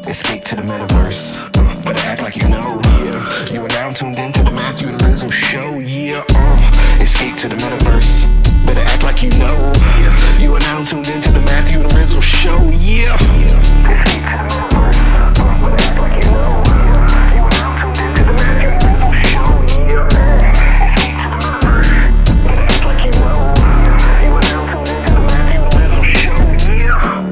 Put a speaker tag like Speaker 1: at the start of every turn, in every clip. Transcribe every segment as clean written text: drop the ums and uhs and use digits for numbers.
Speaker 1: Escape to the metaverse. Better act like you know. Yeah. You are now tuned into the Matthew and Rizzle show. Yeah. Escape to the metaverse. Better act like you know. Yeah. You are now tuned into the Matthew and Rizzle show. Yeah. Escape to the metaverse. Better act like you know. Yeah. You are now tuned into the Matthew and Rizzle show. Yeah. Escape to the metaverse. Better act like you know. You are now tuned into the Matthew and Rizzle show. Yeah.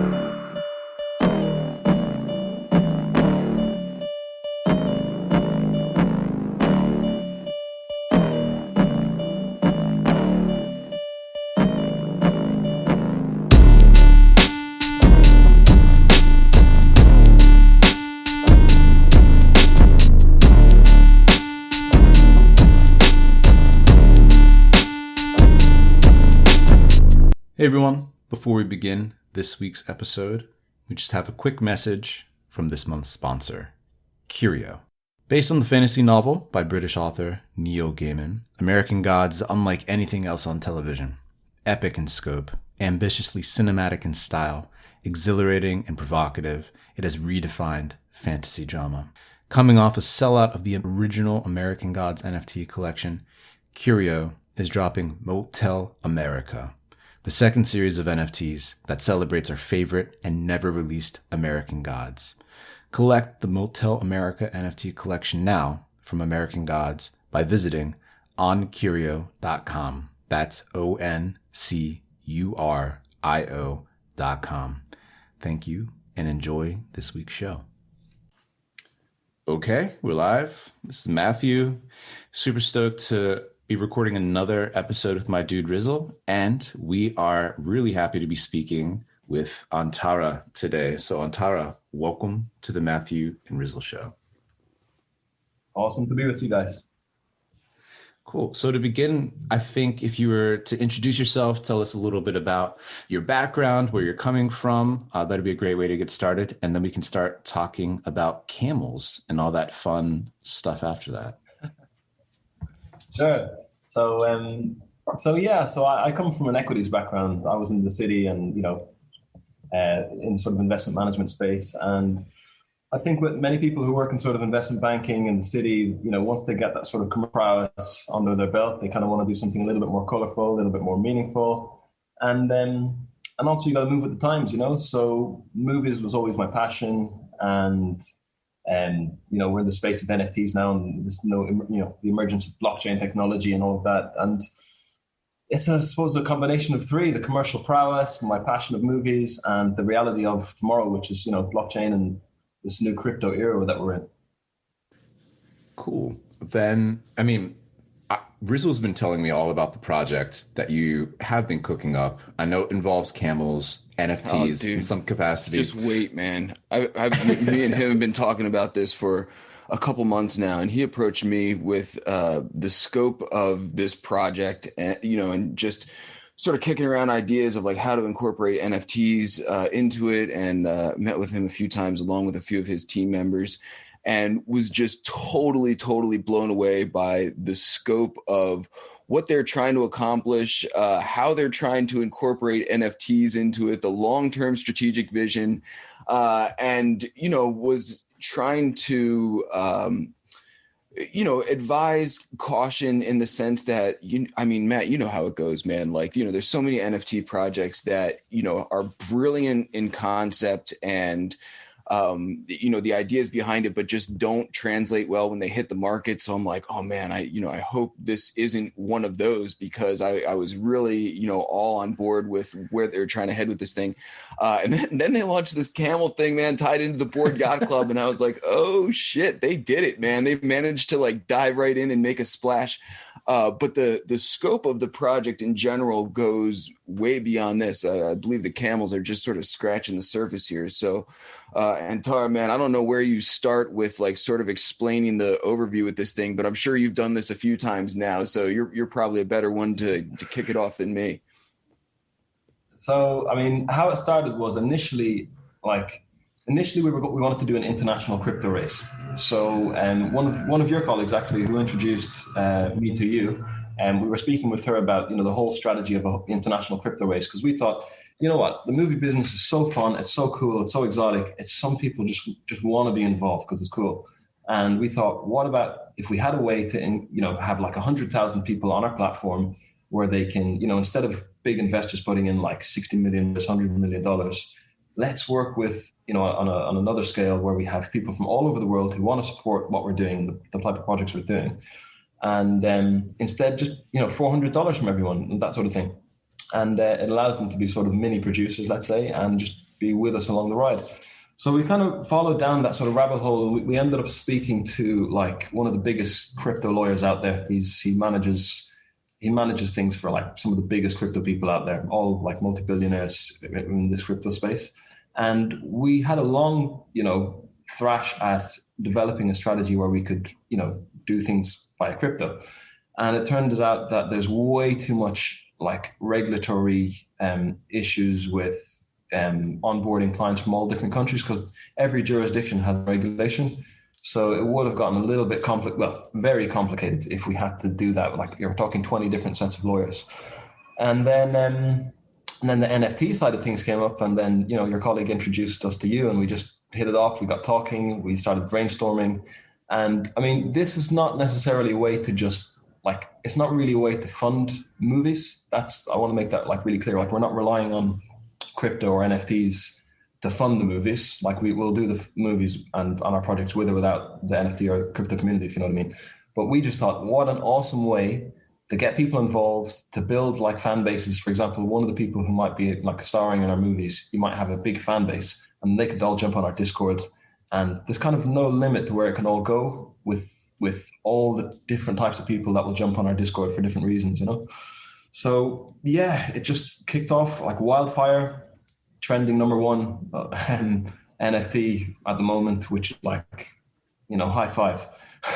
Speaker 2: Hey everyone, before we begin this week's episode, we just have a quick message from this month's sponsor, Curio. Based on the fantasy novel by British author Neil Gaiman, American Gods is unlike anything else on television. Epic in scope, ambitiously cinematic in style, exhilarating and provocative, it has redefined fantasy drama. Coming off a sellout of the original American Gods NFT collection, Curio is dropping Motel America, the second series of NFTs that celebrates our favorite and never released American Gods. Collect the Motel America NFT collection now from American Gods by visiting oncurio.com. That's ONCURIO.com. Thank you and enjoy this week's show. Okay, we're live. This is Matthew. Super stoked to be recording another episode with my dude Rizzle, and we are really happy to be speaking with Antara today. So Antara, welcome to the Matthew and Rizzle show.
Speaker 3: Awesome to be with you guys.
Speaker 2: Cool. So to begin, I think if you were to introduce yourself, tell us a little bit about your background, where you're coming from, that'd be a great way to get started. And then we can start talking about camels and all that fun stuff after that.
Speaker 3: Sure. So I come from an equities background. I was in the city and, in sort of investment management space. And I think with many people who work in sort of investment banking in the city, once they get that sort of commercial prowess under their belt, they kind of want to do something a little bit more colorful, a little bit more meaningful. And also you got to move with the times, So movies was always my passion. And we're in the space of NFTs now, and there's the emergence of blockchain technology and all of that. And it's, I suppose, a combination of three: the commercial prowess, my passion of movies, and the reality of tomorrow, which is, blockchain and this new crypto era that we're in.
Speaker 2: Cool. Then, Rizzle's been telling me all about the project that you have been cooking up. I know it involves camels, NFTs in some capacity.
Speaker 4: Just wait, man. Me and him have been talking about this for a couple months now, and he approached me with the scope of this project, and just sort of kicking around ideas of like how to incorporate NFTs into it, and met with him a few times along with a few of his team members, and was just totally blown away by the scope of what they're trying to accomplish, how they're trying to incorporate NFTs into it, the long-term strategic vision, and, was trying to, advise caution in the sense that, Matt, you know how it goes, man. Like, there's so many NFT projects that, are brilliant in concept and, the ideas behind it, but just don't translate well when they hit the market. So I'm like, oh man, I hope this isn't one of those, because I was really, all on board with where they're trying to head with this thing. And then they launched this camel thing, man, tied into the Board Yacht Club. And I was like, oh shit, they did it, man. They managed to like dive right in and make a splash. But the scope of the project in general goes way beyond this. I believe the camels are just sort of scratching the surface here. So, Antara, man, I don't know where you start with like sort of explaining the overview with this thing, but I'm sure you've done this a few times now. So you're probably a better one to kick it off than me.
Speaker 3: So, how it started was initially we wanted to do an international crypto race. So one of your colleagues actually who introduced me to you, and we were speaking with her about the whole strategy of an international crypto race, because we thought you know what, the movie business is so fun, it's so cool, it's so exotic. It's some people just want to be involved because it's cool. And we thought, what about if we had a way to, have like 100,000 people on our platform where they can, instead of big investors putting in like 60 million, $100 million, let's work with, on another scale where we have people from all over the world who want to support what we're doing, the type of projects we're doing. And instead just, $400 from everyone and that sort of thing. And it allows them to be sort of mini producers, let's say, and just be with us along the ride. So we kind of followed down that sort of rabbit hole. We ended up speaking to like one of the biggest crypto lawyers out there. He manages things for like some of the biggest crypto people out there, all like multi-billionaires in this crypto space. And we had a long, thrash at developing a strategy where we could, do things via crypto. And it turns out that there's way too much like regulatory issues with onboarding clients from all different countries, because every jurisdiction has regulation. So it would have gotten a little bit very complicated if we had to do that. Like you're talking 20 different sets of lawyers. And then the NFT side of things came up, and then, your colleague introduced us to you and we just hit it off. We got talking, we started brainstorming. And I mean, this is not necessarily a way to just it's not really a way to fund movies. I want to make that like really clear. Like we're not relying on crypto or NFTs to fund the movies. Like we will do the movies and on our projects with or without the NFT or crypto community, if you know what I mean. But we just thought, what an awesome way to get people involved, to build like fan bases. For example, one of the people who might be like starring in our movies, you might have a big fan base and they could all jump on our Discord, and there's kind of no limit to where it can all go with all the different types of people that will jump on our Discord for different reasons, So yeah, it just kicked off like wildfire, trending number one NFT at the moment, which is like, high five.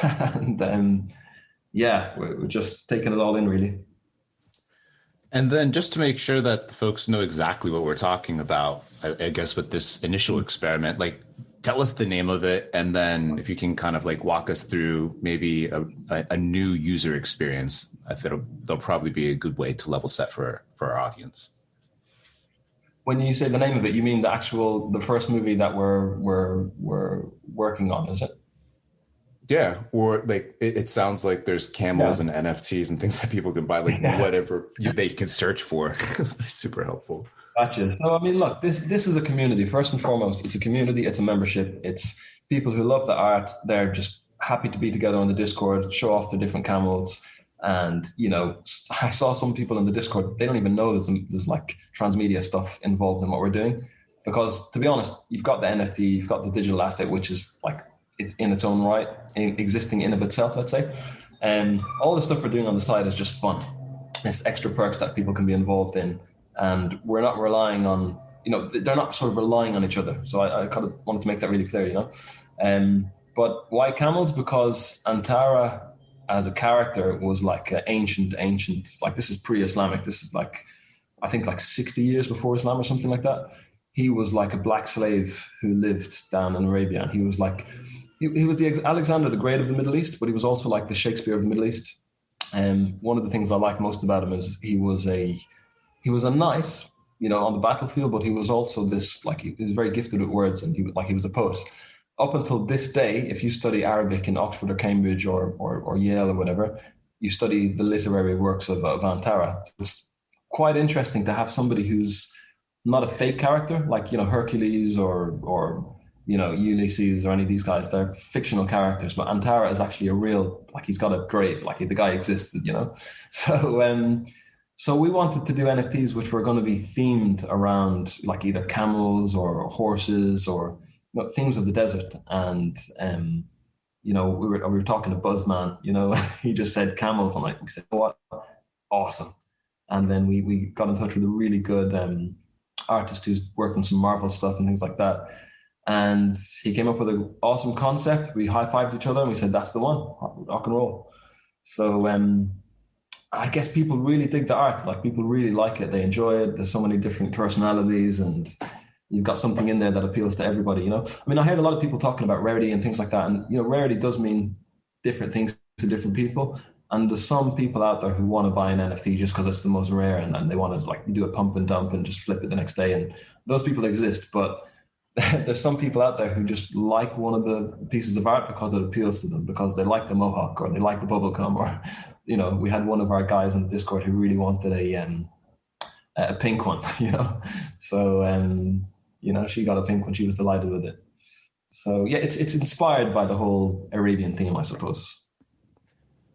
Speaker 3: And we're just taking it all in really.
Speaker 2: And then just to make sure that the folks know exactly what we're talking about, I guess with this initial experiment, like tell us the name of it, and then if you can kind of like walk us through maybe a new user experience. I think they'll probably be a good way to level set for our audience.
Speaker 3: When you say the name of it, you mean the first movie that we're working on, is it?
Speaker 2: Yeah, or like it sounds like there's camels and NFTs and things that people can buy, like whatever they can search for. Super helpful.
Speaker 3: Gotcha. So, I mean, look, this is a community. First and foremost, it's a community. It's a membership. It's people who love the art. They're just happy to be together on the Discord, show off their different camels. And, I saw some people in the Discord, they don't even know there's like transmedia stuff involved in what we're doing. Because to be honest, you've got the NFT, you've got the digital asset, which is like, it's in its own right, existing in of itself, let's say. All the stuff we're doing on the side is just fun. It's extra perks that people can be involved in. And we're not relying on, they're not sort of relying on each other. So I kind of wanted to make that really clear, But why camels? Because Antara as a character was like ancient, like this is pre-Islamic. This is like, I think like 60 years before Islam or something like that. He was like a black slave who lived down in Arabia. And he was like, he was the Alexander the Great of the Middle East, but he was also like the Shakespeare of the Middle East. One of the things I like most about him is he was a knight, on the battlefield, but he was also this, like, he was very gifted with words, and he was a poet. Up until this day, if you study Arabic in Oxford or Cambridge or Yale or whatever, you study the literary works of Antara. It's quite interesting to have somebody who's not a fake character, like, Hercules or Ulysses or any of these guys. They're fictional characters, but Antara is actually a real, like, he's got a grave, like the guy existed, So we wanted to do NFTs which were going to be themed around like either camels or horses or things of the desert. And we were talking to Buzzman, he just said camels, and we said, what? Awesome. And then we got in touch with a really good artist who's worked on some Marvel stuff and things like that. And he came up with an awesome concept. We high-fived each other and we said, that's the one, rock and roll. So I guess people really dig the art. Like, people really like it. They enjoy it. There's so many different personalities, and you've got something in there that appeals to everybody, I mean, I heard a lot of people talking about rarity and things like that. And, rarity does mean different things to different people. And there's some people out there who want to buy an NFT just because it's the most rare, and they want to like do a pump and dump and just flip it the next day. And those people exist, but there's some people out there who just like one of the pieces of art because it appeals to them, because they like the mohawk or they like the bubblegum, or we had one of our guys in the Discord who really wanted a pink one, So she got a pink one. She was delighted with it. So yeah, it's inspired by the whole Arabian theme, I suppose.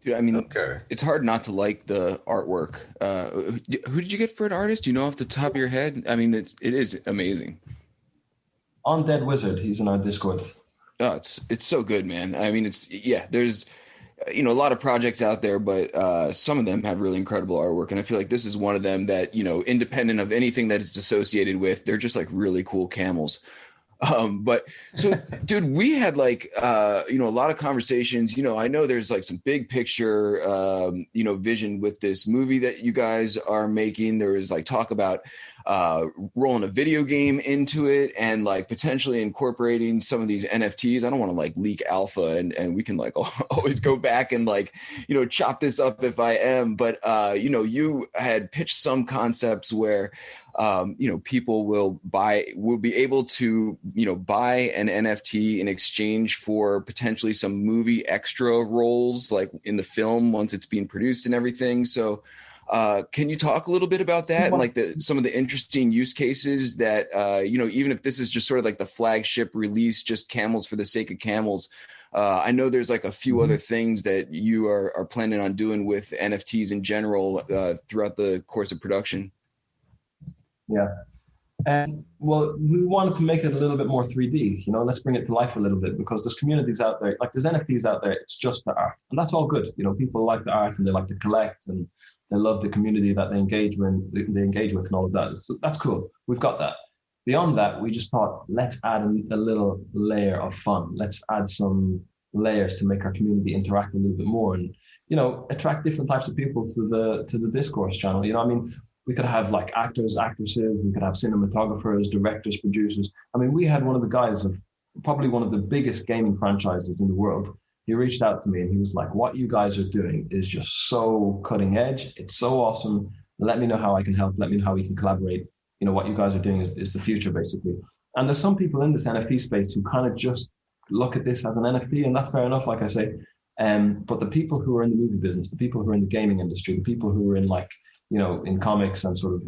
Speaker 4: Dude, I mean, It's hard not to like the artwork. Who did you get for an artist? Do you know off the top of your head? I mean, it is amazing.
Speaker 3: Undead Wizard, he's in our Discord.
Speaker 4: Oh, it's so good, man. I mean, there's a lot of projects out there, but some of them have really incredible artwork, and I feel like this is one of them that, independent of anything that it's associated with, they're just like really cool camels. But so, dude, we had like, a lot of conversations, I know there's like some big picture, vision with this movie that you guys are making. There was like talk about, rolling a video game into it and like potentially incorporating some of these NFTs. I don't want to like leak alpha and we can like always go back and like, chop this up if I am, but, you had pitched some concepts where, people will be able to, buy an NFT in exchange for potentially some movie extra roles, like in the film once it's being produced and everything. So, can you talk a little bit about that and like some of the interesting use cases that, even if this is just sort of like the flagship release, just camels for the sake of camels, I know there's like a few other things that you are planning on doing with NFTs in general throughout the course of production.
Speaker 3: Yeah. And well, we wanted to make it a little bit more 3D, let's bring it to life a little bit, because there's communities out there, like there's NFTs out there, it's just the art. And that's all good. People like the art and they like to collect and they love the community that they engage with and all of that. So that's cool. We've got that. Beyond that, we just thought, let's add a little layer of fun. Let's add some layers to make our community interact a little bit more and, attract different types of people to the discourse channel. We could have like actors, actresses, we could have cinematographers, directors, producers. We had one of the guys of probably one of the biggest gaming franchises in the world. He reached out to me and he was like, what you guys are doing is just so cutting edge. It's so awesome. Let me know how I can help. Let me know how we can collaborate. What you guys are doing is the future, basically. And there's some people in this NFT space who kind of just look at this as an NFT, and that's fair enough, like I say. But the people who are in the movie business, the people who are in the gaming industry, the people who are in like, in comics and sort of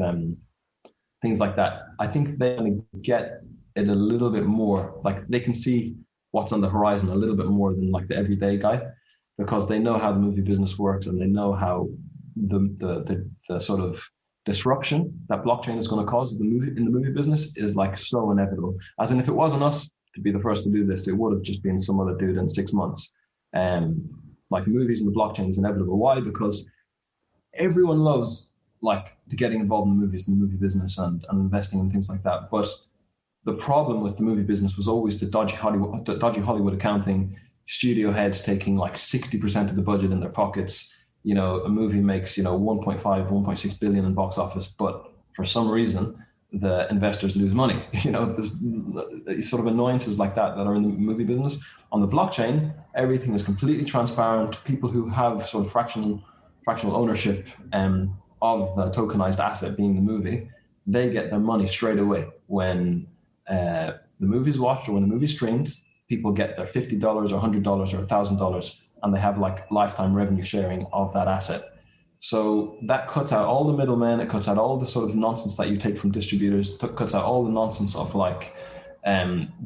Speaker 3: things like that, I think they only get it a little bit more, like they can see what's on the horizon a little bit more than like the everyday guy, because they know how the movie business works and they know how the sort of disruption that blockchain is going to cause in the movie business is like so inevitable. As in, if it wasn't us to be the first to do this, it would have just been some other dude in 6 months. Like movies and the blockchain is inevitable. Why? Because everyone loves like getting involved in movies and the movie business and investing and things like that. But the problem with the movie business was always the dodgy Hollywood accounting, studio heads taking like 60% of the budget in their pockets. A movie makes, 1.5, 1.6 billion in box office, but for some reason, the investors lose money. There's sort of annoyances like that are in the movie business. On the blockchain, everything is completely transparent. People who have sort of fractional ownership of the tokenized asset being the movie, they get their money straight away. When the movie's watched or when the movie's streamed, people get their $50 or $100 or $1,000, and they have like lifetime revenue sharing of that asset. So that cuts out all the middlemen. It cuts out all the sort of nonsense that you take from distributors. Cuts out all the nonsense of like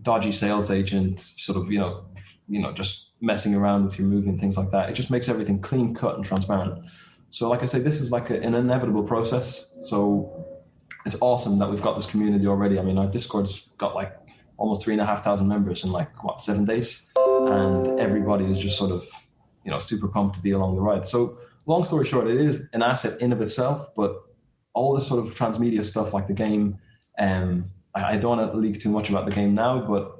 Speaker 3: dodgy sales agent, sort of just messing around with your movie and things like that. It just makes everything clean cut and transparent. So like I say, this is like an inevitable process. So it's awesome that we've got this community already. Our Discord's got like almost 3,500 members in like 7 days, and everybody is just sort of super pumped to be along the ride. So long story short, it is an asset in of itself, but all this sort of transmedia stuff like the game, I don't want to leak too much about the game now, but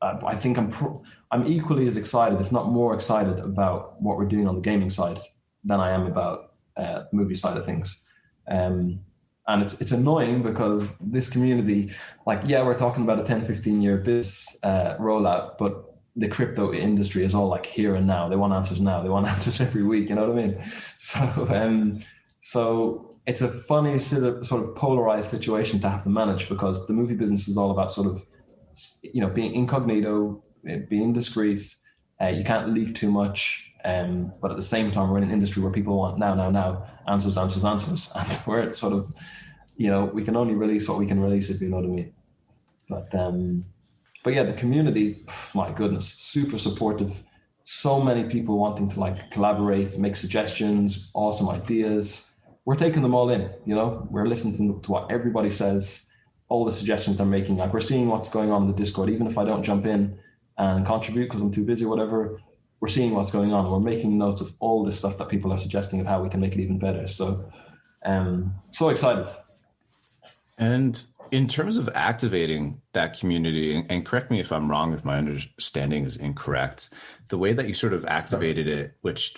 Speaker 3: I think I'm equally as excited, if not more excited, about what we're doing on the gaming side than I am about the movie side of things. And it's annoying because this community, like, yeah, we're talking about a 10, 15 year business rollout, but the crypto industry is all like here and now. They want answers now. They want answers every week. You know what I mean? So it's a funny sort of polarized situation to have to manage, because the movie business is all about sort of, being incognito, being discreet. You can't leak too much. But at the same time, we're in an industry where people want now, answers. And we're sort of, we can only release what we can release, if you know what I mean. But yeah, the community, my goodness, super supportive. So many people wanting to like collaborate, make suggestions, awesome ideas. We're taking them all in, we're listening to what everybody says, all the suggestions they're making. Like, we're seeing what's going on in the Discord, even if I don't jump in and contribute because I'm too busy or whatever. We're seeing what's going on. We're making notes of all this stuff that people are suggesting of how we can make it even better. So, so excited.
Speaker 2: And in terms of activating that community, and correct me if I'm wrong, if my understanding is incorrect, the way that you sort of activated it, which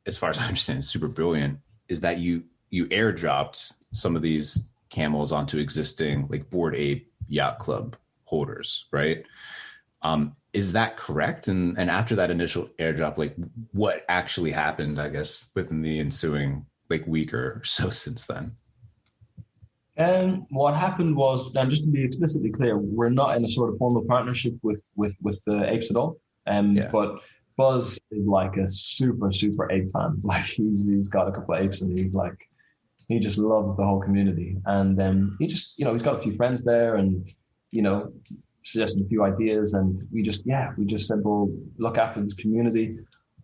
Speaker 2: as far as I understand is super brilliant, is that you airdropped some of these camels onto existing like Bored Ape Yacht Club holders, right? Is that correct? And after that initial airdrop, like what actually happened, I guess, within the ensuing like week or so since then?
Speaker 3: What happened was, and just to be explicitly clear, we're not in a sort of formal partnership with the Apes at all. But Buzz is like a super ape fan. Like he's got a couple of apes, and he just loves the whole community. And he just, he's got a few friends there, and suggested a few ideas, and we just said, well, look after this community.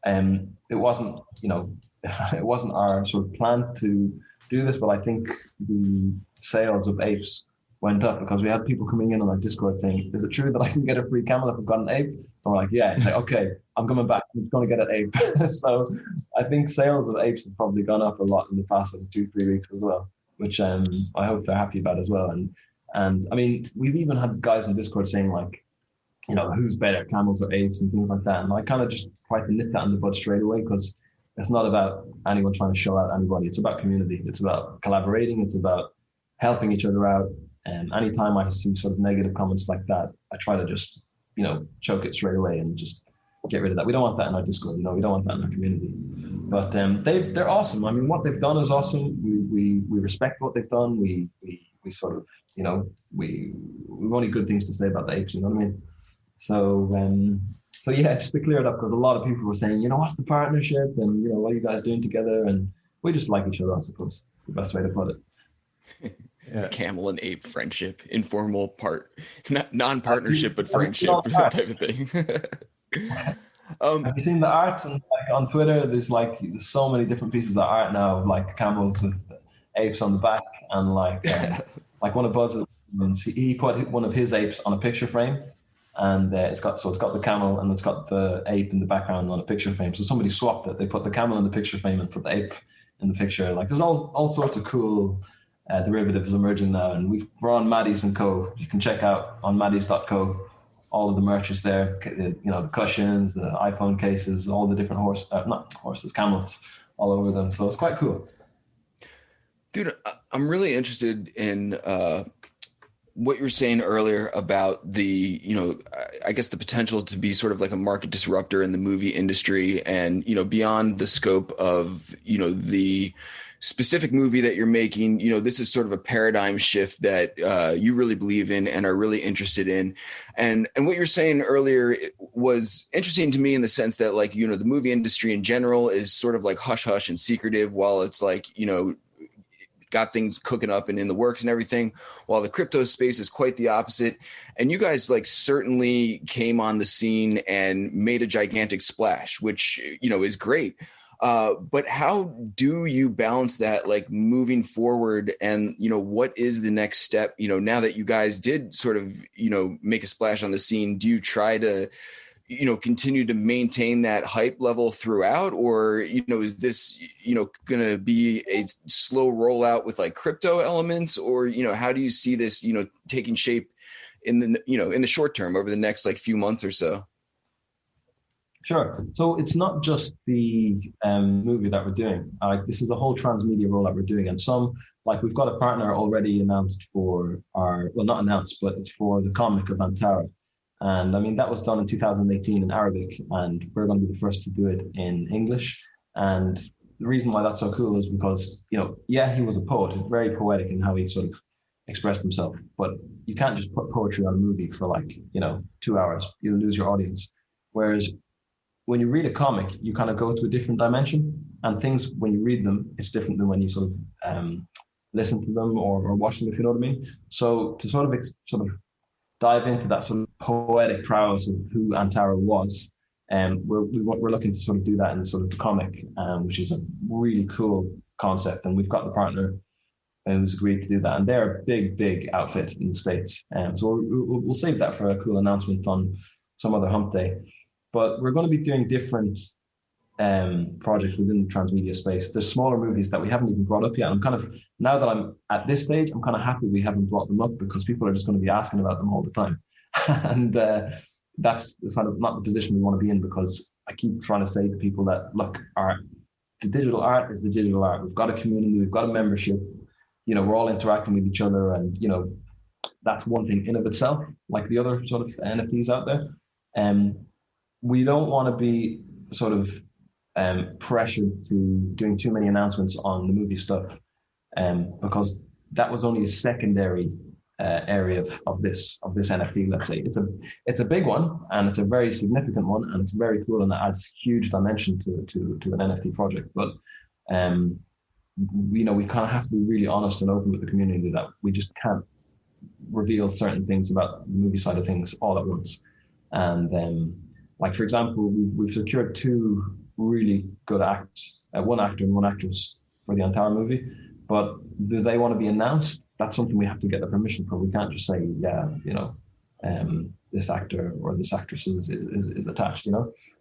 Speaker 3: It wasn't it wasn't our sort of plan to do this, but I think the sales of apes went up because we had people coming in on our Discord saying, is it true that I can get a free camel if I've got an ape? And we're like, yeah. It's like, okay, I'm coming back. I'm just going to get an ape. So I think sales of apes have probably gone up a lot in the past 2-3 weeks as well, which I hope they're happy about as well. And I mean, we've even had guys in Discord saying like, who's better, camels or apes and things like that. And I kind of just tried to nip that in the bud straight away, because it's not about anyone trying to show out anybody. It's about community. It's about collaborating. It's about helping each other out. And anytime I see sort of negative comments like that, I try to just, choke it straight away and just get rid of that. We don't want that in our Discord. We don't want that in our community. But they're awesome. I mean, what they've done is awesome. We respect what they've done. We sort of, we've only good things to say about the apes. You know what I mean? So yeah, just to clear it up, because a lot of people were saying, what's the partnership, and what are you guys doing together? And we just like each other, I suppose. It's the best way to put it.
Speaker 4: Yeah. Camel and ape friendship, informal non-partnership, but friendship type of thing.
Speaker 3: Have you seen the art? And like on Twitter, there's so many different pieces of art now, like camels with apes on the back, and like one of Buzz's, he put one of his apes on a picture frame, and it's got the camel and it's got the ape in the background on a picture frame. So somebody swapped it. They put the camel in the picture frame and put the ape in the picture. Like there's all sorts of cool derivatives emerging now, and we're on Maddie's & Co. You can check out on maddies.co. All of the merch is there. The cushions, the iPhone cases, all the different camels all over them. So it's quite cool.
Speaker 4: Dude, I'm really interested in what you were saying earlier about the, I guess the potential to be sort of like a market disruptor in the movie industry, and, beyond the scope of, the specific movie that you're making. This is sort of a paradigm shift that you really believe in and are really interested in. And what you're saying earlier was interesting to me in the sense that, like, the movie industry in general is sort of like hush hush and secretive, while it's like, got things cooking up and in the works and everything, while the crypto space is quite the opposite. And you guys certainly came on the scene and made a gigantic splash, which, is great. But how do you balance that, moving forward? And, what is the next step? Now that you guys did sort of, make a splash on the scene, do you try to, continue to maintain that hype level throughout? Or, is this, going to be a slow rollout with crypto elements? Or, how do you see this, taking shape in the, in the short term over the next few months or so?
Speaker 3: Sure. So it's not just the movie that we're doing. This is the whole transmedia rollout we're doing. And we've got a partner already announced for not announced, but it's for the comic of Antara. And I mean, that was done in 2018 in Arabic, and we're going to be the first to do it in English. And the reason why that's so cool is because, yeah, he was a poet, very poetic in how he sort of expressed himself, but you can't just put poetry on a movie for like, 2 hours. You'll lose your audience. Whereas when you read a comic, you kind of go to a different dimension, and things, when you read them, it's different than when you sort of listen to them or watch them, if you know what I mean. So to sort of dive into that sort of poetic prowess of who Antara was, we're looking to sort of do that in sort of the comic, which is a really cool concept. And we've got the partner who's agreed to do that, and they're a big outfit in the States. So we'll save that for a cool announcement on some other hump day. But we're going to be doing different projects within the transmedia space. There's smaller movies that we haven't even brought up yet. I'm kind of, now that I'm at this stage, I'm kind of happy we haven't brought them up, because people are just going to be asking about them all the time. And that's kind of not the position we want to be in, because I keep trying to say to people that, look, the digital art is the digital art. We've got a community, we've got a membership, we're all interacting with each other, and that's one thing in of itself, like the other sort of NFTs out there. We don't want to be sort of pressured to doing too many announcements on the movie stuff, because that was only a secondary area of this NFT. Let's say it's a big one, and it's a very significant one, and it's very cool, and it adds huge dimension to an NFT project. But we kind of have to be really honest and open with the community that we just can't reveal certain things about the movie side of things all at once. And like, for example, we've secured 2 really good acts, one actor and one actress for the Antara movie. But do they want to be announced? That's something we have to get the permission for. We can't just say, yeah, this actor or this actress is attached,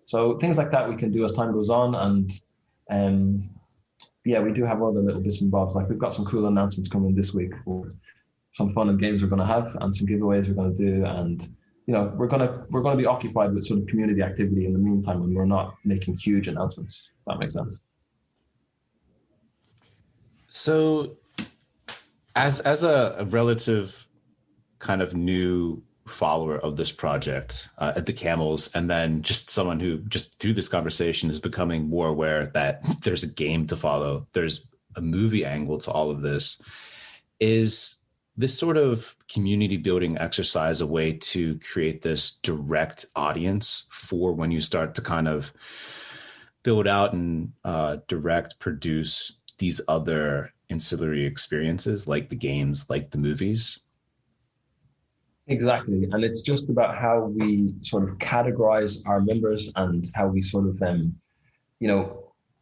Speaker 3: So things like that we can do as time goes on. And yeah, we do have other little bits and bobs. Like, we've got some cool announcements coming this week for some fun and games we're going to have, and some giveaways we're going to do. And we're gonna be occupied with sort of community activity in the meantime, when we're not making huge announcements. If that makes sense.
Speaker 2: So, as a relative kind of new follower of this project at the Camels, and then just someone who just through this conversation is becoming more aware that there's a game to follow, there's a movie angle to all of this, is this sort of community building exercise a way to create this direct audience for when you start to kind of build out and direct produce these other ancillary experiences, like the games, like the movies?
Speaker 3: Exactly. And it's just about how we sort of categorize our members, and how we sort of,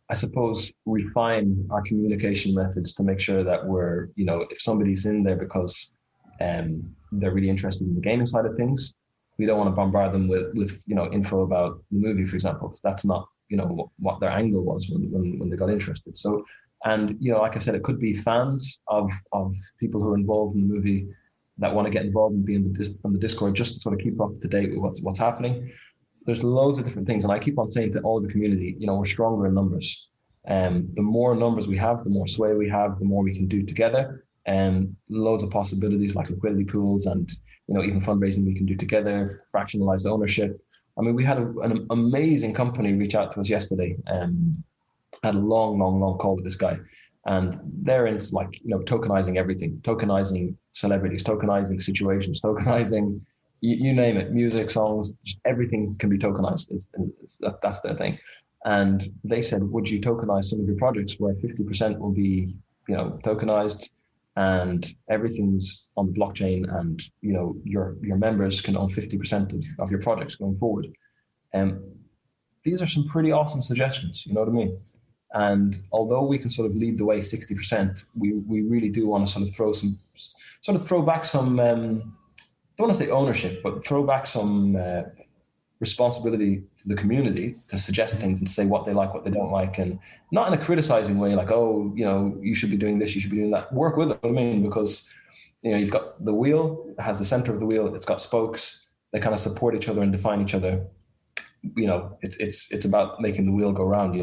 Speaker 3: I suppose, refine our communication methods to make sure that we're, if somebody's in there because they're really interested in the gaming side of things, we don't want to bombard them with info about the movie, for example, because that's not, what their angle was when they got interested. So, and, like I said, it could be fans of people who are involved in the movie that want to get involved and be on the Discord, just to sort of keep up to date with what's happening. There's loads of different things. And I keep on saying to all the community, we're stronger in numbers. The more numbers we have, the more sway we have, the more we can do together. And loads of possibilities, like liquidity pools, and even fundraising we can do together, fractionalized ownership. I mean, we had an amazing company reach out to us yesterday, and had a long call with this guy. And they're into tokenizing everything, tokenizing celebrities, tokenizing situations, tokenizing you name it, music, songs, just everything can be tokenized. That's their thing. And they said, would you tokenize some of your projects where 50% will be, tokenized, and everything's on the blockchain, and, your members can own 50% of your projects going forward. These are some pretty awesome suggestions, you know what I mean? And although we can sort of lead the way 60%, we really do want to sort of throw back some, don't want to say ownership, but throw back some responsibility to the community to suggest things and to say what they like, what they don't like, and not in a criticizing way, like, oh, you should be doing this, you should be doing that. Work with it, I mean, because you've got the wheel, it has the center of the wheel, it's got spokes, they kind of support each other and define each other. It's about making the wheel go round,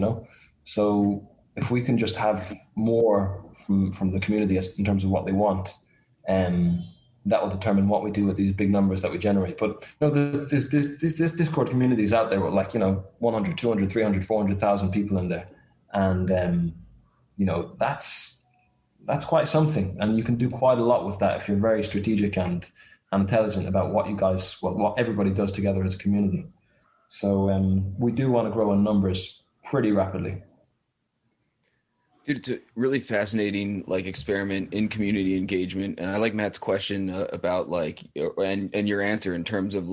Speaker 3: So if we can just have more from the community in terms of what they want, that will determine what we do with these big numbers that we generate. But this Discord community is out there with 100, 200, 300, 400,000 people in there, and that's quite something, and you can do quite a lot with that if you're very strategic and intelligent about what everybody does together as a community. So we do want to grow in numbers pretty rapidly.
Speaker 4: Dude, it's a really fascinating experiment in community engagement, and I like Matt's question about and your answer in terms of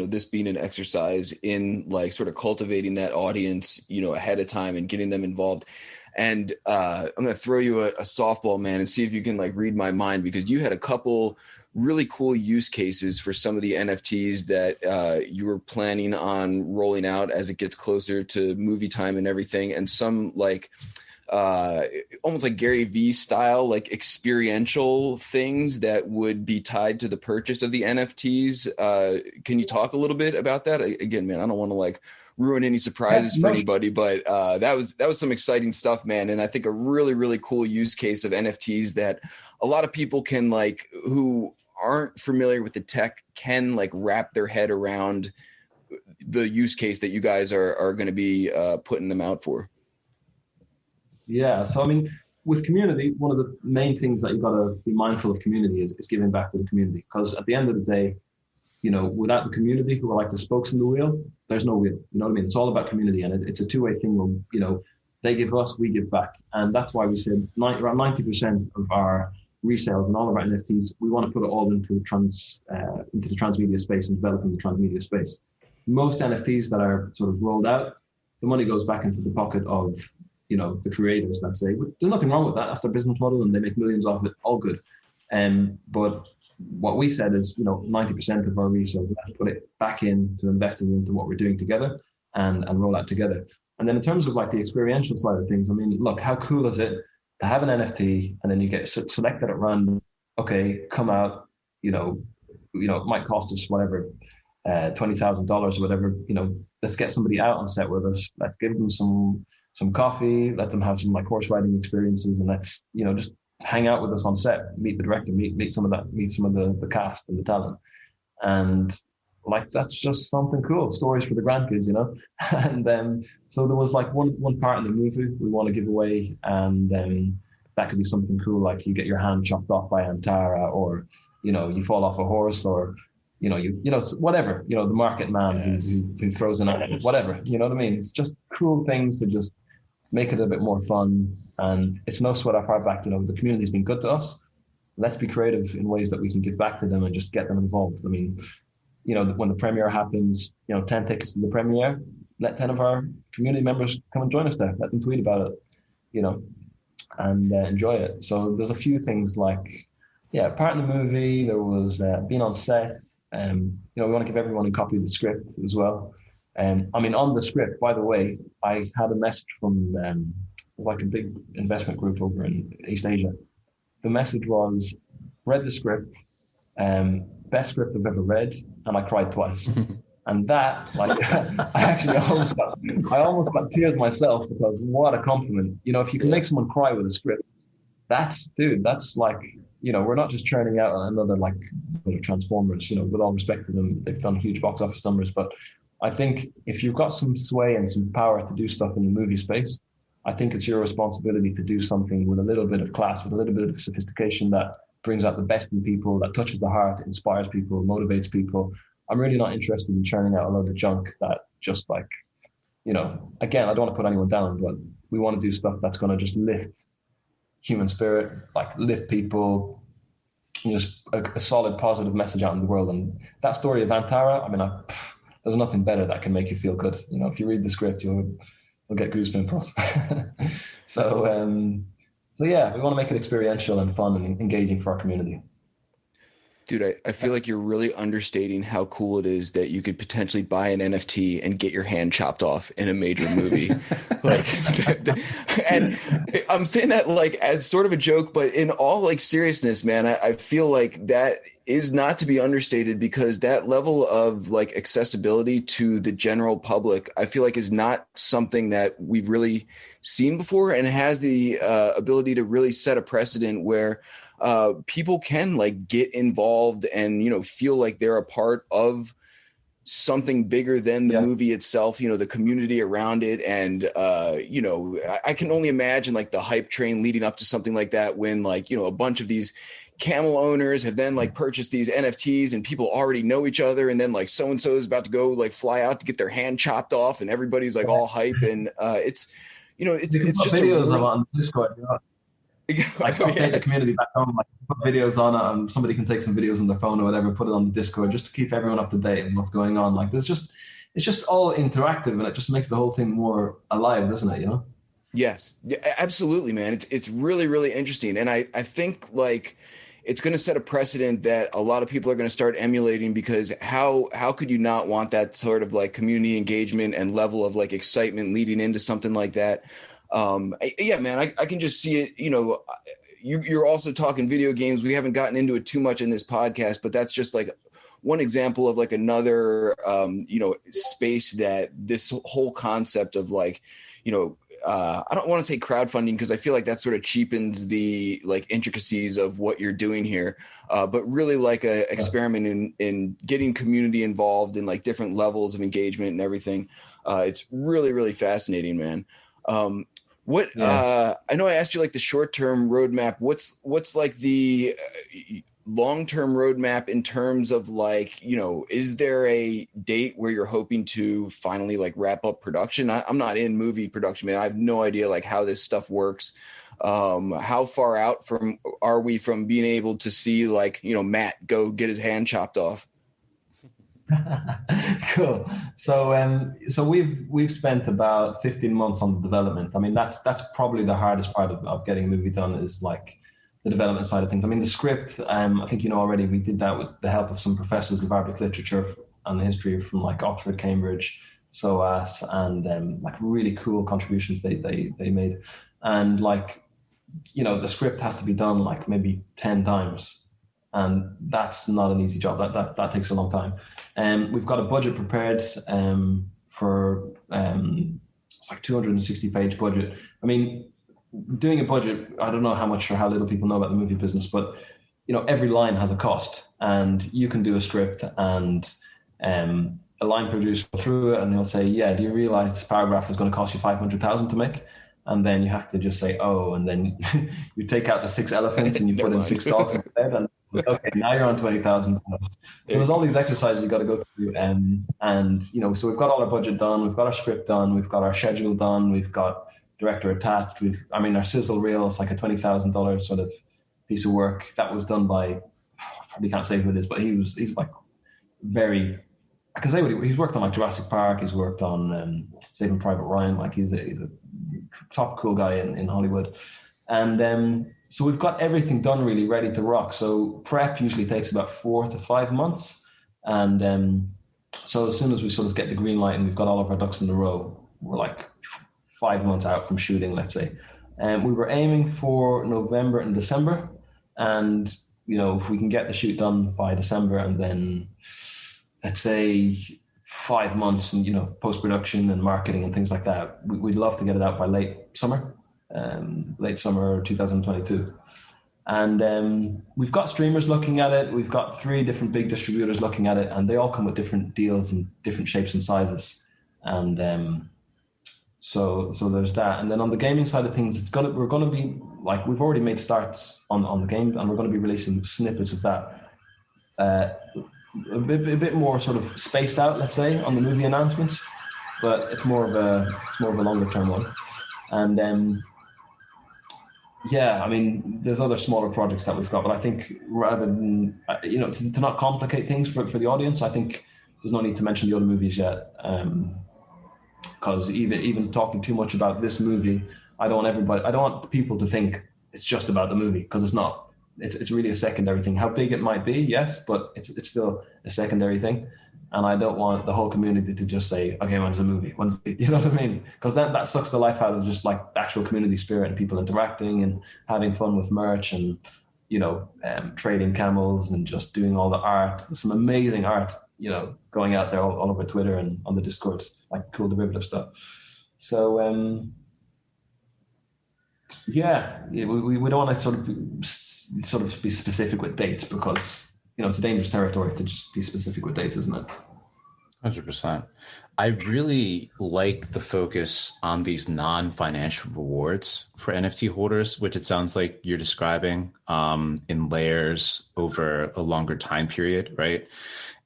Speaker 4: this being an exercise in sort of cultivating that audience ahead of time and getting them involved. And I'm gonna throw you a softball, man, and see if you can read my mind, because you had a couple really cool use cases for some of the NFTs that you were planning on rolling out as it gets closer to movie time and everything, and some almost like Gary Vee style, experiential things that would be tied to the purchase of the NFTs. Can you talk a little bit about that? Again, man, I don't want to ruin any surprises for anybody, but that was some exciting stuff, man. And I think a really, really cool use case of NFTs that a lot of people can who aren't familiar with the tech can wrap their head around the use case that you guys are going to be putting them out for.
Speaker 3: Yeah. So, I mean, with community, one of the main things that you've got to be mindful of community is giving back to the community. Because at the end of the day, without the community who are like the spokes in the wheel, there's no wheel. You know what I mean? It's all about community, and it's a two-way thing where, they give us, we give back. And that's why we said around 90% of our resales and all of our NFTs, we want to put it all into the transmedia space and developing the transmedia space. Most NFTs that are sort of rolled out, the money goes back into the pocket of the creators, let's say. There's nothing wrong with that. That's their business model, and they make millions off it. All good. But what we said is, 90% of our resales, we have to put it back into investing into what we're doing together and roll out together. And then in terms of the experiential side of things, I mean, look, how cool is it to have an NFT and then you get selected at random? Okay, come out. It might cost us whatever, $20,000 or whatever. Let's get somebody out on set with us. Let's give them some coffee, let them have some horse riding experiences, and let's just hang out with us on set, meet the director, meet some of the cast and the talent, and that's just something cool. Stories for the grandkids, And so there was one part in the movie we want to give away, and that could be something cool, like you get your hand chopped off by Antara, or you fall off a horse, or whatever, the market man who throws an eye, whatever, you know what I mean? It's just cool things to just make it a bit more fun, and it's no sweat off our back. The community's been good to us. Let's be creative in ways that we can give back to them and just get them involved. I mean, when the premiere happens, 10 tickets to the premiere, let 10 of our community members come and join us there. Let them tweet about it, and enjoy it. So there's a few things part in the movie, there was being on set. We want to give everyone a copy of the script as well. I mean, on the script, by the way, I had a message from a big investment group over in East Asia. The message was, read the script, best script I've ever read, and I cried twice. And that, I almost got tears myself, because what a compliment. If you can make someone cry with a script, that's we're not just churning out another Transformers, with all respect to them. They've done huge box office numbers, but I think if you've got some sway and some power to do stuff in the movie space, I think it's your responsibility to do something with a little bit of class, with a little bit of sophistication that brings out the best in people, that touches the heart, inspires people, motivates people. I'm really not interested in churning out a load of junk that just again, I don't want to put anyone down, but we want to do stuff that's going to just lift human spirit, lift people, just a solid positive message out in the world. And that story of Antara, I mean, there's nothing better that can make you feel good. If you read the script, you'll get goosebumps. So yeah, we want to make it experiential and fun and engaging for our community.
Speaker 4: Dude, I feel like you're really understating how cool it is that you could potentially buy an NFT and get your hand chopped off in a major movie. And I'm saying that as sort of a joke, but in all seriousness, man, I feel like that is not to be understated, because that level of accessibility to the general public, I feel like is not something that we've really seen before, and has the ability to really set a precedent where people can like get involved and, you know, feel like they're a part of something bigger than the movie itself, you know, the community around it. And, you know, I can only imagine like the hype train leading up to something like that when like, you know, a bunch of these camel owners have then like purchased these NFTs and people already know each other. And then like so-and-so is about to go like fly out to get their hand chopped off and everybody's like all hype. And it's, you know, it's just
Speaker 3: videos of it on Discord. You know? Like update the community back home, like put videos on it, and somebody can take some videos on their phone or whatever, put it on the Discord just to keep everyone up to date and what's going on. Like it's just all interactive, and it just makes the whole thing more alive, doesn't it? You know?
Speaker 4: Yes, yeah, absolutely, man. It's really, really interesting, and I think like it's going to set a precedent that a lot of people are going to start emulating, because how could you not want that sort of like community engagement and level of like excitement leading into something like that? Yeah, man, I can just see it. You know, you're also talking video games. We haven't gotten into it too much in this podcast, but that's just like one example of like another, you know, space that this whole concept of like, you know, I don't want to say crowdfunding because I feel like that sort of cheapens the like intricacies of what you're doing here, but really like a experiment in getting community involved in like different levels of engagement and everything. It's really, really fascinating, man. I know I asked you like the short-term roadmap. What's like the long-term roadmap in terms of like, you know, is there a date where you're hoping to finally like wrap up production? I'm not in movie production, man. I have no idea like how this stuff works. How far out are we from being able to see like, you know, Matt go get his hand chopped off?
Speaker 3: Cool. So we've spent about 15 months on the development. I mean, that's probably the hardest part of getting a movie done, is like the development side of things. I mean, the script, I think you know already, we did that with the help of some professors of Arabic literature and history from like Oxford, Cambridge, SOAS, and like really cool contributions they made. And like, you know, the script has to be done like maybe 10 times. And that's not an easy job. That takes a long time. We've got a budget prepared for it's like 260-page budget. I mean, doing a budget, I don't know how much or how little people know about the movie business, but you know, every line has a cost, and you can do a script and a line producer will go through it and they'll say, yeah, do you realize this paragraph is going to cost you 500,000 to make? And then you have to just say, oh, and then you take out the 6 elephants and you put in 6 dogs instead, and okay, now you're on 20,000. So there's all these exercises you got to go through, and you know, so we've got all our budget done, we've got our script done, we've got our schedule done, we've got director attached. Our sizzle reel is like a $20,000 sort of piece of work that was done by, I probably can't say who it is, but he's like very, I can say what he's worked on, like Jurassic Park. He's worked on Saving Private Ryan. Like he's a top cool guy in Hollywood, and so we've got everything done, really ready to rock. So prep usually takes about 4 to 5 months, and so as soon as we sort of get the green light and we've got all of our ducks in a row, we're like 5 months out from shooting, let's say. And we were aiming for November and December, and you know, if we can get the shoot done by December, and then let's say 5 months and, you know, post-production and marketing and things like that, we'd love to get it out by late summer 2022. And we've got streamers looking at it. We've got 3 different big distributors looking at it, and they all come with different deals and different shapes and sizes. And so there's that. And then on the gaming side of things, we're gonna be like, we've already made starts on the game, and we're going to be releasing snippets of that. A bit more sort of spaced out, let's say, on the movie announcements, but it's more of a longer term one. And yeah, I mean, there's other smaller projects that we've got, but I think rather than, you know, to not complicate things for the audience, I think there's no need to mention the other movies yet, because even talking too much about this movie, I don't want people to think it's just about the movie, because it's not. It's really a secondary thing. How big it might be, yes, but it's still a secondary thing. And I don't want the whole community to just say, okay, when's the movie? You know what I mean? Because that sucks the life out of just like actual community spirit and people interacting and having fun with merch and, you know, trading camels and just doing all the art. There's some amazing art, you know, going out there all over Twitter and on the Discord, like cool derivative stuff. So, yeah, we don't want to sort of sort of be specific with dates, because it's a dangerous territory to just be specific with dates, isn't it?
Speaker 2: 100%. I really like the focus on these non-financial rewards for NFT holders, which it sounds like you're describing in layers over a longer time period, right?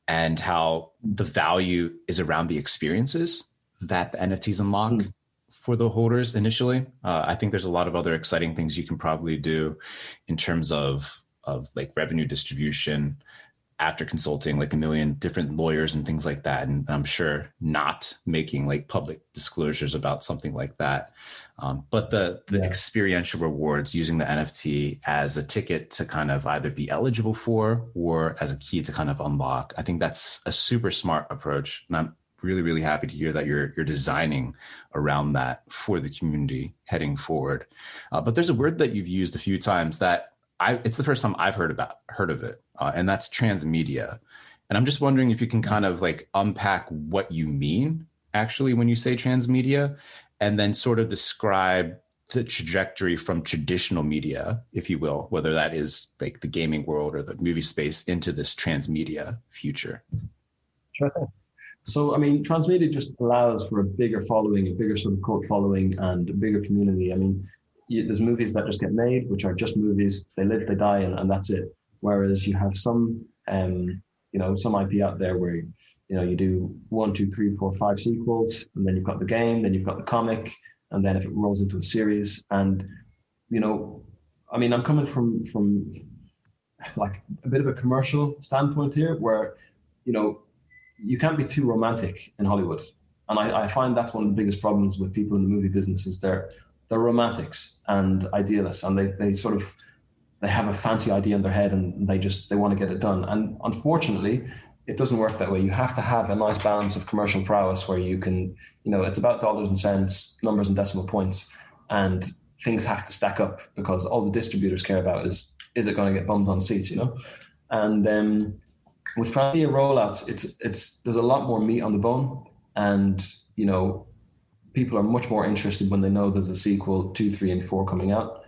Speaker 2: And how the value is around the experiences that the NFTs unlock for the holders initially. I think there's a lot of other exciting things you can probably do in terms of like revenue distribution after consulting like a million different lawyers and things like that. And I'm sure not making like public disclosures about something like that. But the experiential rewards, using the NFT as a ticket to kind of either be eligible for or as a key to kind of unlock. I think that's a super smart approach. And I'm really, really happy to hear that you're designing around that for the community heading forward. But there's a word that you've used a few times that it's the first time I've heard of it, and that's transmedia. And I'm just wondering if you can kind of like unpack what you mean actually when you say transmedia, and then sort of describe the trajectory from traditional media, if you will, whether that is like the gaming world or the movie space, into this transmedia future.
Speaker 3: Sure thing. So, I mean, transmedia just allows for a bigger following, a bigger sort of cult following, and a bigger community. I mean, there's movies that just get made, which are just movies. They live, they die, and that's it. Whereas you have some, some IP out there where, you do 1, 2, 3, 4, 5 sequels, and then you've got the game, then you've got the comic, and then if it rolls into a series. And, I mean, I'm coming from like a bit of a commercial standpoint here, where, you can't be too romantic in Hollywood. And I find that's one of the biggest problems with people in the movie business is they're romantics and idealists, and they have a fancy idea in their head, and they want to get it done. And unfortunately, it doesn't work that way. You have to have a nice balance of commercial prowess where you can, it's about dollars and cents, numbers and decimal points, and things have to stack up, because all the distributors care about is it going to get bums on seats, And with transmedia rollouts, there's a lot more meat on the bone, and people are much more interested when they know there's a sequel 2, 3, and 4 coming out,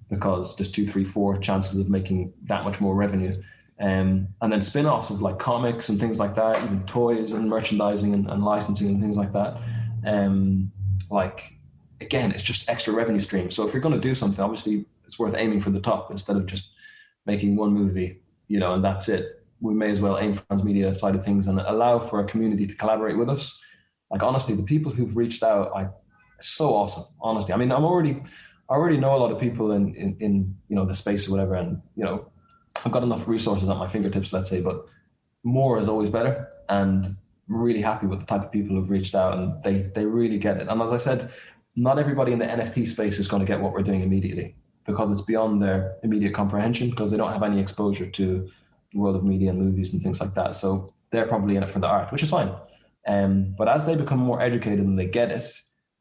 Speaker 3: because there's 2, 3, 4 chances of making that much more revenue. And then spin-offs of like comics and things like that, even toys and merchandising and licensing and things like that. Again, it's just extra revenue stream. So if you're going to do something, obviously it's worth aiming for the top instead of just making one movie, and that's it. We may as well aim for transmedia side of things and allow for a community to collaborate with us. Like, honestly, the people who've reached out, it's so awesome. Honestly, I mean, I already know a lot of people in the space or whatever, and I've got enough resources at my fingertips, let's say, but more is always better. And I'm really happy with the type of people who've reached out, and they really get it. And as I said, not everybody in the NFT space is going to get what we're doing immediately, because it's beyond their immediate comprehension, because they don't have any exposure to the world of media and movies and things like that. So they're probably in it for the art, which is fine. But as they become more educated and they get it,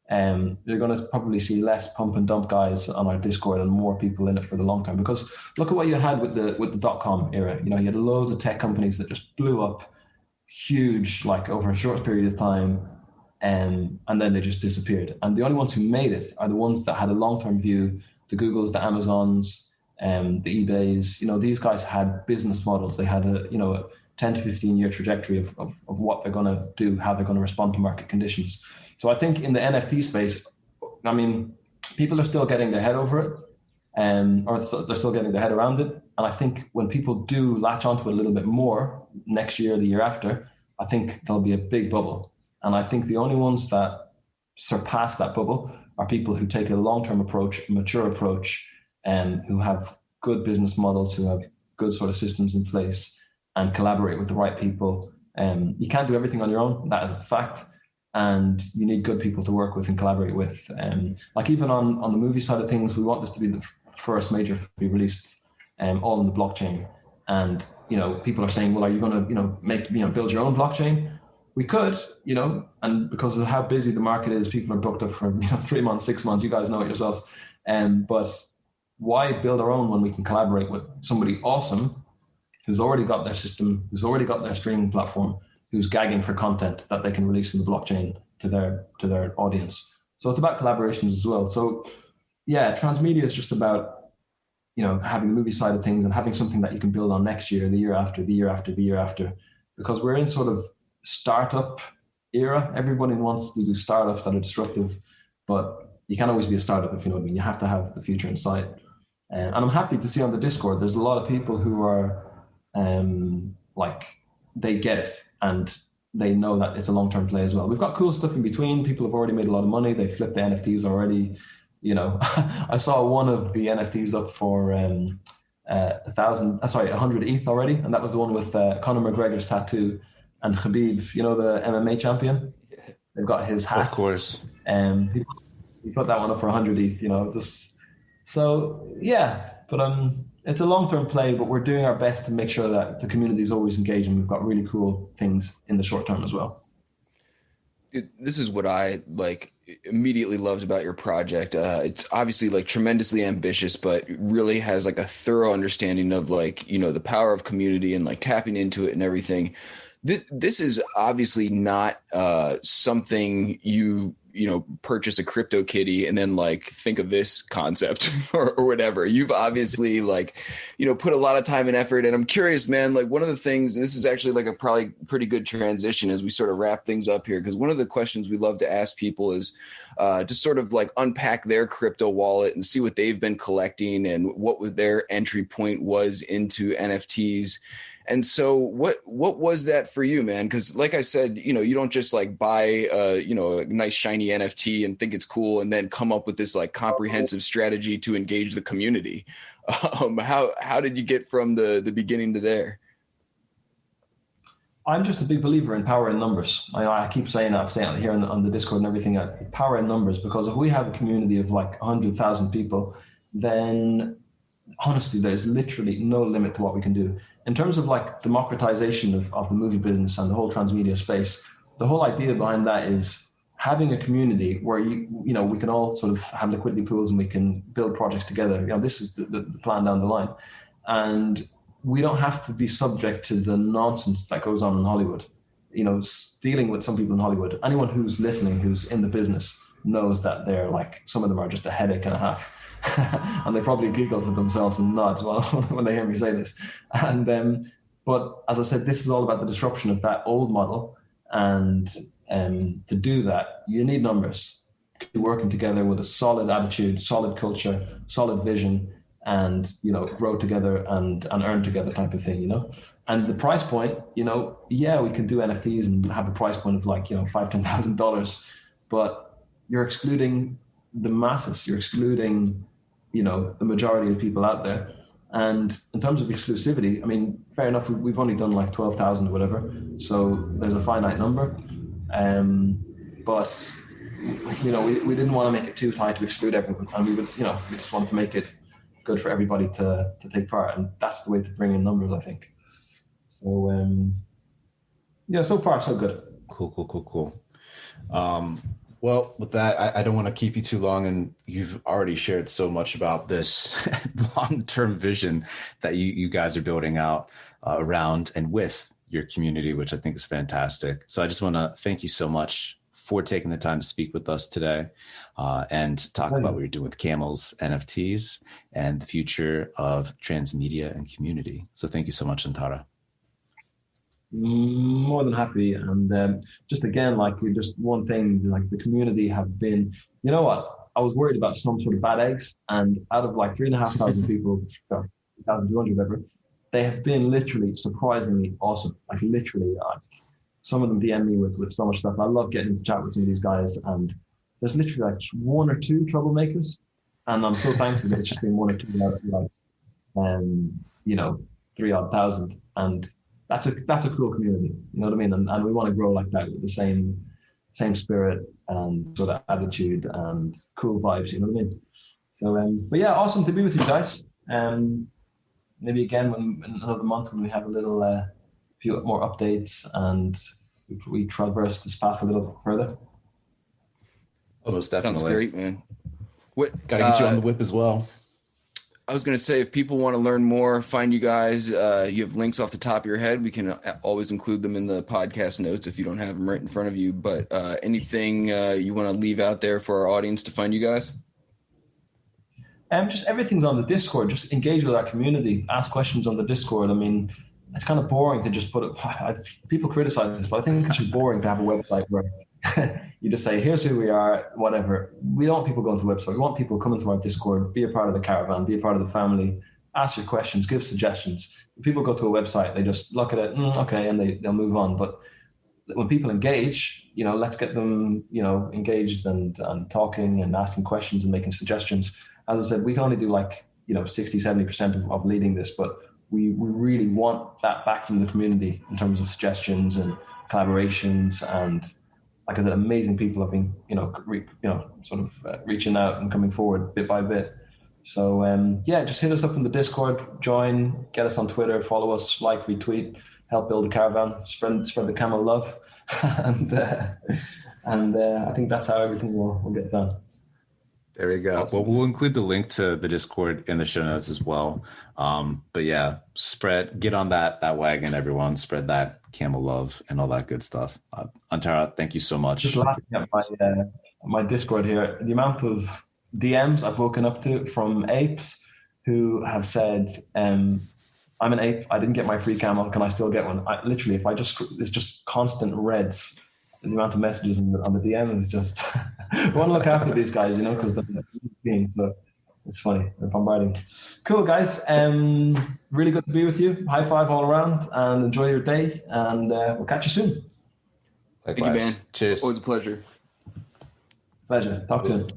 Speaker 3: they're going to probably see less pump and dump guys on our Discord and more people in it for the long term. Because look at what you had with the .com era. You had loads of tech companies that just blew up huge, like over a short period of time, and then they just disappeared. And the only ones who made it are the ones that had a long-term view. The Googles, the Amazons, the eBays. These guys had business models. They had a 10 to 15 year trajectory of what they're going to do, how they're going to respond to market conditions. So I think in the NFT space, I mean, people are still getting their head over it, or they're still getting their head around it. And I think when people do latch onto it a little bit more next year, the year after, I think there'll be a big bubble. And I think the only ones that surpass that bubble are people who take a long-term approach, a mature approach, and who have good business models, who have good sort of systems in place, and collaborate with the right people. You can't do everything on your own. That is a fact. And you need good people to work with and collaborate with. Like even on the movie side of things, we want this to be the first major to be released all on the blockchain. And, people are saying, well, are you going to, build your own blockchain? We could, and because of how busy the market is, people are booked up for 3 months, 6 months. You guys know it yourselves. But why build our own when we can collaborate with somebody awesome who's already got their system, who's already got their streaming platform, who's gagging for content that they can release in the blockchain to their audience. So it's about collaborations as well. So yeah, transmedia is just about, having the movie side of things and having something that you can build on next year, the year after, the year after, the year after, because we're in sort of startup era. Everybody wants to do startups that are disruptive, but you can't always be a startup, if you know what I mean. You have to have the future in sight. And I'm happy to see on the Discord, there's a lot of people who are they get it and they know that it's a long-term play as well. We've got cool stuff in between. People have already made a lot of money. They flipped the NFTs already. I saw one of the NFTs up for 100 ETH already, and that was the one with Conor McGregor's tattoo and Khabib, the MMA champion. They've got his hat.
Speaker 2: Of course.
Speaker 3: He put that one up for 100 ETH. But it's a long-term play, but we're doing our best to make sure that the community is always engaged, and we've got really cool things in the short term as well.
Speaker 4: This is what I immediately loved about your project. It's obviously tremendously ambitious, but really has a thorough understanding of the power of community and tapping into it and everything. This is obviously not something you purchase a crypto kitty and then think of this concept or whatever. You've obviously put a lot of time and effort. And I'm curious, man, one of the things, and this is actually a probably pretty good transition as we sort of wrap things up here, because one of the questions we love to ask people is to sort of unpack their crypto wallet and see what they've been collecting and what their entry point was into NFTs. And so what was that for you, man? Because like I said, you don't just buy a nice shiny NFT and think it's cool and then come up with this comprehensive strategy to engage the community. How did you get from the beginning to there?
Speaker 3: I'm just a big believer in power in numbers. I keep saying that. I'm saying it here on the Discord and everything. Power in numbers, because if we have a community of 100,000 people, then honestly, there's literally no limit to what we can do. In terms of democratization of the movie business and the whole transmedia space, the whole idea behind that is having a community where we can all sort of have liquidity pools and we can build projects together. This is the plan down the line. And we don't have to be subject to the nonsense that goes on in Hollywood. Dealing with some people in Hollywood, anyone who's listening, who's in the business, knows that they're some of them are just a headache and a half. And they probably giggle to themselves and nod when they hear me say this. And but as I said, this is all about the disruption of that old model. And to do that, you need numbers. Working together with a solid attitude, solid culture, solid vision, and grow together and earn together type of thing. And the price point, we can do NFTs and have a price point of $5,000-$10,000, but you're excluding the masses. You're excluding the majority of people out there. And in terms of exclusivity, I mean, fair enough, we've only done 12,000 or whatever, so there's a finite number. But we didn't want to make it too tight to exclude everyone, and we just wanted to make it good for everybody to take part, and that's the way to bring in numbers, I think. So so far so good.
Speaker 2: Cool. Well, with that, I don't want to keep you too long, and you've already shared so much about this long-term vision that you guys are building out around and with your community, which I think is fantastic. So I just want to thank you so much for taking the time to speak with us today and talk about what you're doing with camels, NFTs, and the future of transmedia and community. So thank you so much, Antara.
Speaker 3: More than happy. And just again, just one thing, the community have been, I was worried about some sort of bad eggs, and out of 3,500 people, 1,200 whatever, they have been literally surprisingly awesome. Some of them DM me with so much stuff. I love getting into chat with some of these guys, and there's literally one or two troublemakers, and I'm so thankful that it's just been one or two out of 3,000, and that's a cool community, you know what I mean? And we want to grow like that with the same spirit and sort of attitude and cool vibes, you know what I mean? So, but yeah, awesome to be with you guys. Maybe again in another month when we have a little few more updates and we traverse this path a little further.
Speaker 2: Oh, most definitely.
Speaker 4: Sounds great, man.
Speaker 2: Got to get you on the whip as well.
Speaker 4: I was going to say, if people want to learn more, find you guys, you have links off the top of your head. We can always include them in the podcast notes if you don't have them right in front of you. But anything you want to leave out there for our audience to find you guys?
Speaker 3: Just everything's on the Discord. Just engage with our community. Ask questions on the Discord. I mean, it's kind of boring to just put it. People criticize this, but I think it's just boring to have a website where you just say, here's who we are, whatever. We don't want people going to the website. We want people coming to our Discord, be a part of the caravan, be a part of the family, ask your questions, give suggestions. If people go to a website, they just look at it, okay, and they'll move on. But when people engage, let's get them, engaged and talking and asking questions and making suggestions. As I said, we can only do 60, 70% of leading this, but we really want that back from the community in terms of suggestions and collaborations. And like I said, amazing people have been, reaching out and coming forward bit by bit. So just hit us up in the Discord, join, get us on Twitter, follow us, like, retweet, help build the caravan, spread the camel love, and I think that's how everything will get done.
Speaker 2: There we go. Awesome. Well, we'll include the link to the Discord in the show notes as well. But yeah, get on that wagon, everyone. Spread that camel love and all that good stuff. Antara, thank you so much.
Speaker 3: Just laughing at my Discord here, the amount of DMs I've woken up to from apes who have said, I'm an ape, I didn't get my free camel, can I still get one? Literally, it's just constant reds. The amount of messages on the DM is just, I want to look after these guys, because they're being, so it's funny, they're bombarding. Cool, guys. Really good to be with you. High five all around and enjoy your day, and we'll catch you soon.
Speaker 4: Likewise. Thank you, man.
Speaker 2: Cheers.
Speaker 4: Always a pleasure.
Speaker 3: Pleasure. Talk soon.